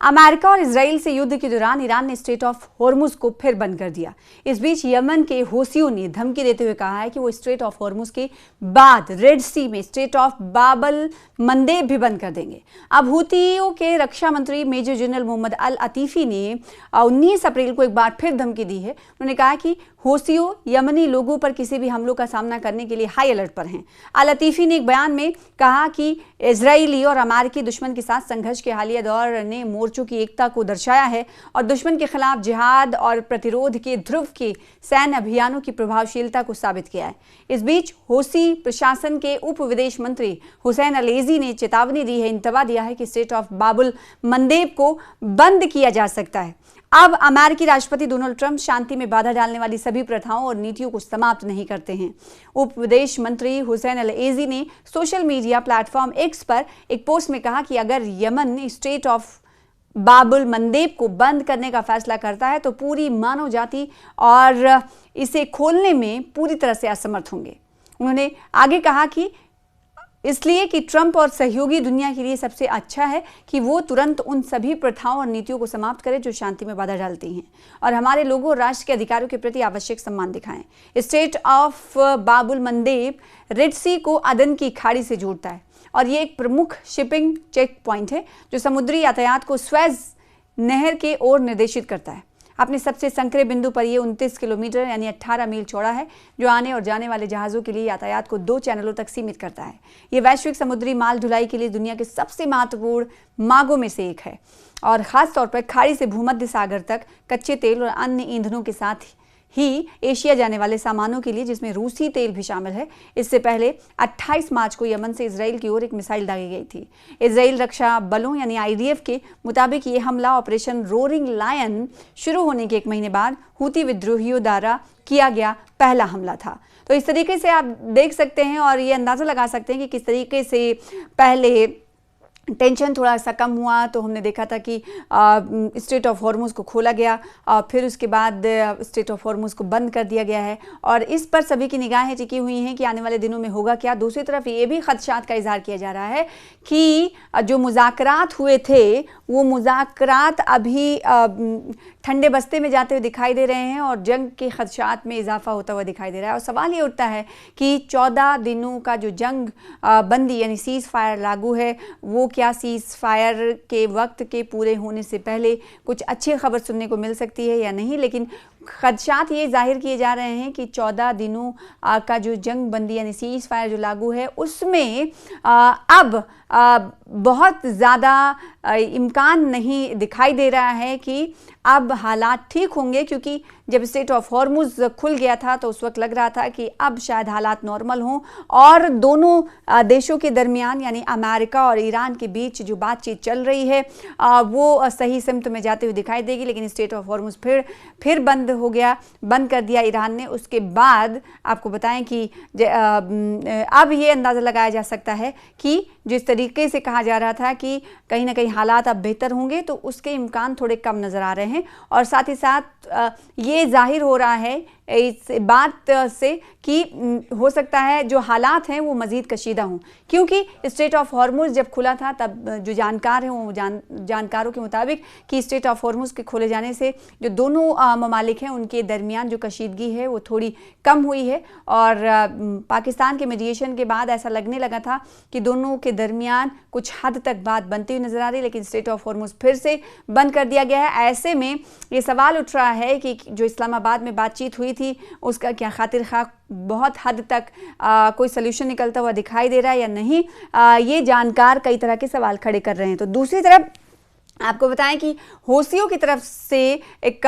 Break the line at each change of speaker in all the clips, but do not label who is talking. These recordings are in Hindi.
अमेरिका और इजराइल से युद्ध के दौरान ईरान ने स्ट्रेट ऑफ हॉर्मुज को फिर बंद कर दिया। इस बीच यमन के हौसियों ने धमकी देते हुए कहा है कि वो स्ट्रेट ऑफ हॉर्मुज के बाद रेड सी में स्ट्रेट ऑफ बाबल मंदेब भी बंद कर देंगे। अब हूतियों के रक्षा मंत्री मेजर जनरल मोहम्मद अल अतीफी ने 19 अप्रैल को एक बार फिर धमकी दी है। उन्होंने कहा कि हौसियों यमनी लोगों पर किसी भी हमलों का सामना करने के लिए हाई अलर्ट पर हैं। अल अतीफी ने एक बयान में कहा कि इजरायली और अमेरिकी दुश्मन के साथ संघर्ष के हालिया दौर ने मोर्चों की एकता को दर्शाया है और दुश्मन के खिलाफ जिहाद और प्रतिरोध के ध्रुव के सैन्य अभियानों की प्रभावशीलता को साबित किया है। इस बीच हौसी प्रशासन के उप विदेश मंत्री हुसैन अलेजी ने चेतावनी दी है, इंतबा दिया है कि स्ट्रेट ऑफ बाबुल मंदेब को बंद किया जा सकता है। अब अमेरिकी राष्ट्रपति डोनाल्ड ट्रंप शांति में बाधा डालने वाली सभी प्रथाओं और नीतियों को समाप्त नहीं करते हैं। उप विदेश मंत्री हुसैन अल-एजी ने सोशल मीडिया प्लेटफॉर्म एक्स पर एक पोस्ट में कहा कि अगर यमन स्ट्रेट ऑफ बाबुल मंदेब को बंद करने का फैसला करता है तो पूरी मानव जाति और इसे खोलने में पूरी तरह से असमर्थ होंगे। उन्होंने आगे कहा कि इसलिए कि ट्रंप और सहयोगी दुनिया के लिए सबसे अच्छा है कि वो तुरंत उन सभी प्रथाओं और नीतियों को समाप्त करें जो शांति में बाधा डालती हैं और हमारे लोगों और राष्ट्र के अधिकारों के प्रति आवश्यक सम्मान दिखाएं। स्ट्रेट ऑफ बाबुल मंदेब रेड सी को अदन की खाड़ी से जोड़ता है और ये एक प्रमुख शिपिंग चेक पॉइंट है जो समुद्री यातायात को स्वेज नहर के ओर निर्देशित करता है। अपने सबसे संकरे बिंदु पर यह 29 किलोमीटर यानी 18 मील चौड़ा है जो आने और जाने वाले जहाज़ों के लिए यातायात को 2 चैनलों तक सीमित करता है। ये वैश्विक समुद्री माल ढुलाई के लिए दुनिया के सबसे महत्वपूर्ण मार्गों में से एक है और ख़ास तौर पर खाड़ी से भूमध्य सागर तक कच्चे तेल और अन्य ईंधनों के साथ ही एशिया जाने वाले सामानों के लिए, जिसमें रूसी तेल भी शामिल है। इससे पहले 28 मार्च को यमन से इजराइल की ओर एक मिसाइल दागी गई थी। इजराइल रक्षा बलों यानी आईडीएफ के मुताबिक ये हमला ऑपरेशन रोरिंग लायन शुरू होने के 1 महीने बाद हूती विद्रोहियों द्वारा किया गया पहला हमला था। तो इस तरीके से आप देख सकते हैं और ये अंदाज़ा लगा सकते हैं कि किस तरीके से पहले टेंशन थोड़ा सा कम हुआ तो हमने देखा था कि स्ट्रेट ऑफ हॉर्मुज को खोला गया और फिर उसके बाद स्ट्रेट ऑफ हॉर्मुज को बंद कर दिया गया है और इस पर सभी की निगाहें टिकी हुई हैं कि आने वाले दिनों में होगा क्या। दूसरी तरफ ये भी खदशात का इजहार किया जा रहा है कि जो मुज़ाकरात हुए थे वो मुज़ाकरात अभी ठंडे बस्ते में जाते हुए दिखाई दे रहे हैं और जंग के खदशात में इजाफा होता हुआ दिखाई दे रहा है। और सवाल ये उठता है कि 14 दिनों का जो जंग बंदी यानी सीज़ फायर लागू है वो क्या सीज़ फायर के वक्त के पूरे होने से पहले कुछ अच्छी खबर सुनने को मिल सकती है या नहीं। लेकिन खदशात ये जाहिर किए जा रहे हैं कि 14 दिनों का जो जंग बंदी यानी सीज़ फायर जो लागू है उसमें अब बहुत ज़्यादा इम्कान नहीं दिखाई दे रहा है कि अब हालात ठीक होंगे, क्योंकि जब स्ट्रेट ऑफ हॉर्मुज खुल गया था तो उस वक्त लग रहा था कि अब शायद हालात नॉर्मल हों और दोनों देशों के दरमियान यानी अमेरिका और ईरान के बीच जो बातचीत चल रही है वो सही सिमत में जाते हुए दिखाई देगी। लेकिन स्ट्रेट ऑफ हॉर्मुज फिर बंद हो गया, बंद कर दिया ईरान ने। उसके बाद आपको बताएं कि अब ये अंदाज़ा लगाया जा सकता है कि जिस तरीके से कहा जा रहा था कि कहीं ना कहीं हालात अब बेहतर होंगे तो उसके इम्कान थोड़े कम नज़र आ रहे हैं और साथ ही साथ ये जाहिर हो रहा है इस बात से कि हो सकता है जो हालात हैं वो मज़ीद कशीदा हों, क्योंकि स्ट्रेट ऑफ हॉर्मुज जब खुला था तब जो जानकार हैं वो जानकारों के मुताबिक कि स्ट्रेट ऑफ हॉर्मुज के खोले जाने से जो दोनों ममालिक हैं उनके दरमियान जो कशीदगी है वो थोड़ी कम हुई है और पाकिस्तान के मीडिएशन के बाद ऐसा लगने लगा था कि दोनों के दरमियान कुछ हद तक बात बनती हुई नज़र आ रही, लेकिन स्ट्रेट ऑफ हॉर्मुज फिर से बंद कर दिया गया है। ऐसे में ये सवाल उठ रहा है कि जो इस्लामाबाद में बातचीत हुई थी उसका क्या खातिर खा बहुत हद तक कोई सल्यूशन निकलता हुआ दिखाई दे रहा है या नहीं, ये जानकार कई तरह के सवाल खड़े कर रहे हैं। तो दूसरी तरफ आपको बताएं कि हौसियों की तरफ से एक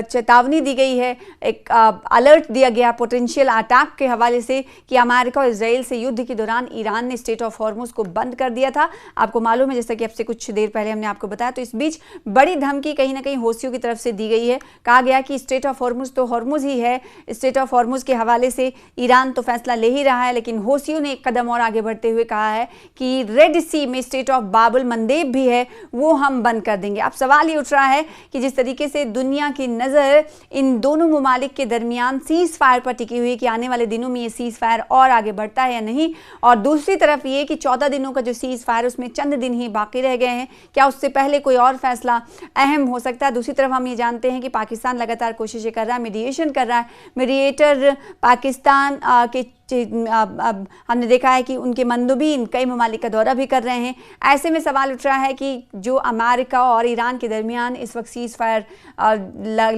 चेतावनी दी गई है, एक अलर्ट दिया गया पोटेंशियल अटैक के हवाले से कि अमेरिका और इजराइल से युद्ध के दौरान ईरान ने स्ट्रेट ऑफ हॉर्मुज को बंद कर दिया था। आपको मालूम है, जैसा कि अब से कुछ देर पहले हमने आपको बताया। तो इस बीच बड़ी धमकी कहीं ना कहीं हौसियों की तरफ से दी गई है। कहा गया कि स्ट्रेट ऑफ हॉर्मुज तो हॉर्मुज ही है, स्ट्रेट ऑफ हॉर्मुज के हवाले से ईरान तो फैसला ले ही रहा है, लेकिन हौसियों ने एक कदम और आगे बढ़ते हुए कहा है कि रेड सी में स्ट्रेट ऑफ बाबुल मंदेब भी है, वो हम बंद कर देंगे। अब सवाल ये उठ रहा है कि जिस तरीके से दुनिया की नज़र इन दोनों ममालिक के दरमियान सीज़ फायर पर टिकी हुई कि आने वाले दिनों में ये सीज़ फायर और आगे बढ़ता है या नहीं, और दूसरी तरफ ये कि 14 दिनों का जो सीज़ फायर उसमें चंद दिन ही बाकी रह गए हैं, क्या उससे पहले कोई और फैसला अहम हो सकता है। दूसरी तरफ हम ये जानते हैं कि पाकिस्तान लगातार कोशिशें कर रहा है, मीडिएशन कर रहा है। मीडिएटर पाकिस्तान के अब हमने देखा है कि उनके मंदुबीन कई ममालिक का दौरा भी कर रहे हैं। ऐसे में सवाल उठ रहा है कि जो अमेरिका और ईरान के दरमियान इस वक्त सीज़ फायर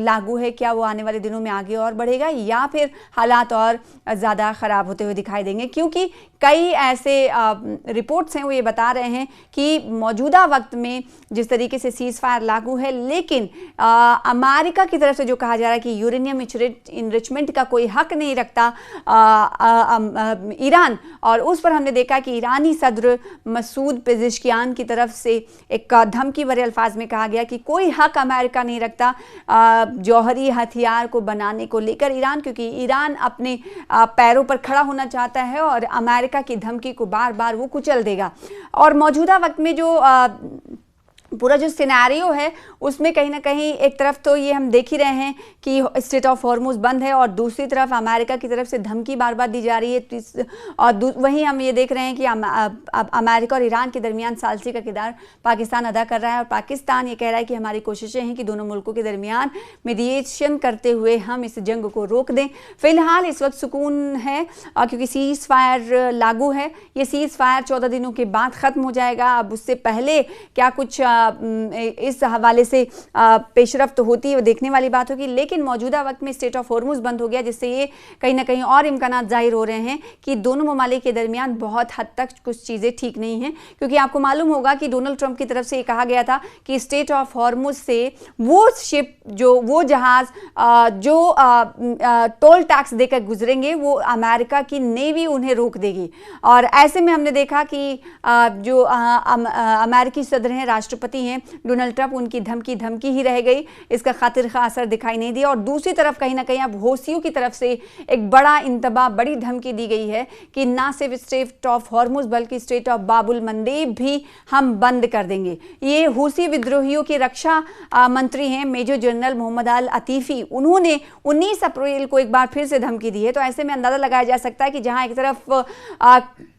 लागू है, क्या वो आने वाले दिनों में आगे और बढ़ेगा या फिर हालात और ज़्यादा ख़राब होते हुए दिखाई देंगे, क्योंकि कई ऐसे रिपोर्ट्स हैं वो ये बता रहे हैं कि मौजूदा वक्त में जिस तरीके से सीज़ फायर लागू है, लेकिन अमेरिका की तरफ से जो कहा जा रहा है कि यूरेनियम इनरिचमेंट का कोई हक नहीं रखता ईरान, और उस पर हमने देखा कि ईरानी सदर मसूद पेज़ेश्कियान की तरफ से एक धमकी भरे अल्फाज में कहा गया कि कोई हक अमेरिका नहीं रखता जौहरी हथियार को बनाने को लेकर ईरान, क्योंकि ईरान अपने पैरों पर खड़ा होना चाहता है और अमेरिका की धमकी को बार बार वो कुचल देगा। और मौजूदा वक्त में जो पूरा जो सिनेरियो है उसमें कहीं ना कहीं एक तरफ तो ये हम देख ही रहे हैं कि स्ट्रेट ऑफ हॉर्मुज बंद है और दूसरी तरफ अमेरिका की तरफ से धमकी बार बार दी जा रही है, और वहीं हम ये देख रहे हैं कि अमेरिका और ईरान के दरमियान सालसी का किरदार पाकिस्तान अदा कर रहा है, और पाकिस्तान ये कह रहा है कि हमारी कोशिशें हैं कि दोनों मुल्कों के दरमियान मीडिएशन करते हुए हम इस जंग को रोक दें। फिलहाल इस वक्त सुकून है क्योंकि सीज़ फायर लागू है। ये सीज़ फायर 14 दिनों के बाद ख़त्म हो जाएगा। अब उससे पहले क्या कुछ इस हवाले से पेशरफ्त होती है वो देखने वाली बात होगी, लेकिन मौजूदा वक्त में स्ट्रेट ऑफ हॉर्मुज बंद हो गया, जिससे ये कहीं ना कहीं और इम्कानात जाहिर हो रहे हैं कि दोनों ममालिक के दरमियान बहुत हद तक कुछ चीज़ें ठीक नहीं हैं। क्योंकि आपको मालूम होगा कि डोनाल्ड ट्रंप की तरफ से ये कहा गया था कि स्ट्रेट ऑफ हॉर्मुज से वो शिप वो जहाज़ जो टोल टैक्स देकर गुजरेंगे वो अमेरिका की नेवी उन्हें रोक देगी। और ऐसे में हमने देखा कि जो अमेरिकी सदर हैं, राष्ट्रपति हैं डोनाल्ड ट्रंप, उनकी धमकी ही रह गई, इसका खातिर खा असर दिखाई नहीं दिया। और दूसरी तरफ कहीं ना कहीं अब हौसियों की तरफ से एक बड़ा इंतबाह, बड़ी धमकी दी गई है कि ना सिर्फ स्ट्रेट ऑफ हॉर्मुज बल्कि स्ट्रेट ऑफ बाबुल मंदेब भी हम बंद कर देंगे। ये हौसी विद्रोहियों के रक्षा मंत्री हैं मेजर जनरल मोहम्मद अल अतीफ़ी, उन्होंने 19 अप्रैल को एक बार फिर से धमकी दी है। तो ऐसे में अंदाज़ा लगाया जा सकता है कि जहां एक तरफ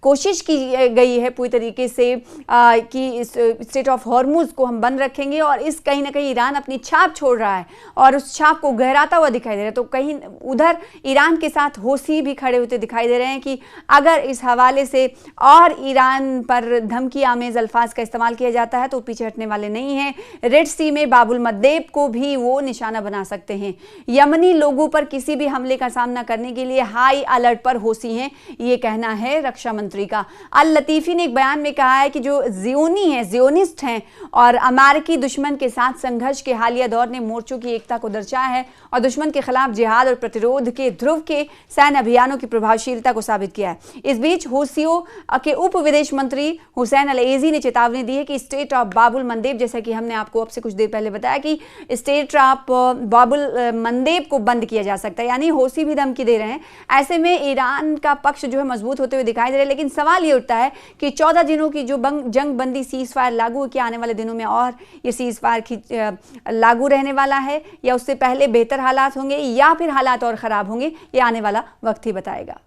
कोशिश की गई है पूरी तरीके से कि स्ट्रेट ऑफ हॉर्मुज को हम बंद रखेंगे, और इस कहीं ना कहीं ईरान अपनी छाप छोड़ रहा है और उस छाप को गहराता हुआ दिखाई दे रहा है। तो कहीं उधर ईरान के साथ हौसी भी खड़े होते दिखाई दे रहे हैं कि अगर इस हवाले से और ईरान पर धमकी आमेज अल्फाज का इस्तेमाल किया जाता है तो पीछे हटने वाले नहीं हैं। रेड सी में बाबुल मंदेब को भी वो निशाना बना सकते हैं। यमनी लोगों पर किसी भी हमले का सामना करने के लिए हाई अलर्ट पर हौसी हैं, ये कहना है रक्षा मंत्री का। अल लतीफ़ी ने एक बयान में कहा है कि जो ज़ियोनिस्ट हैं और अमेरिकी दुश्मन के साथ संघर्ष के हालिया दौर ने मोर्चों की एकता को दर्शाया है और दुश्मन के खिलाफ जिहाद और प्रतिरोध के ध्रुव के सैन्य अभियानों की प्रभावशीलता को साबित किया है। इस बीच हौसियों के उप विदेश मंत्री हुसैन अल-एज़ी ने चेतावनी दी है कि स्ट्रेट ऑफ बाबुल मंदेब, जैसा कि हमने आपको अब से कुछ देर पहले बताया कि स्ट्रेट ऑफ बाबुल मंदेब को बंद किया जा सकता है, यानी हौसी भी धमकी दे रहे हैं। ऐसे में ईरान का पक्ष जो है मजबूत होते हुए दिखाई दे रहा है, लेकिन सवाल ये उठता है कि 14 दिनों की जो जंग बंदी सीज़ फायर लागू है, क्या आने वाले दिनों में और ये सीज़ फायर लागू रहने वाला है या उससे पहले बेहतर हालात होंगे या फिर हालात और ख़राब होंगे, ये आने वाला वक्त ही बताएगा।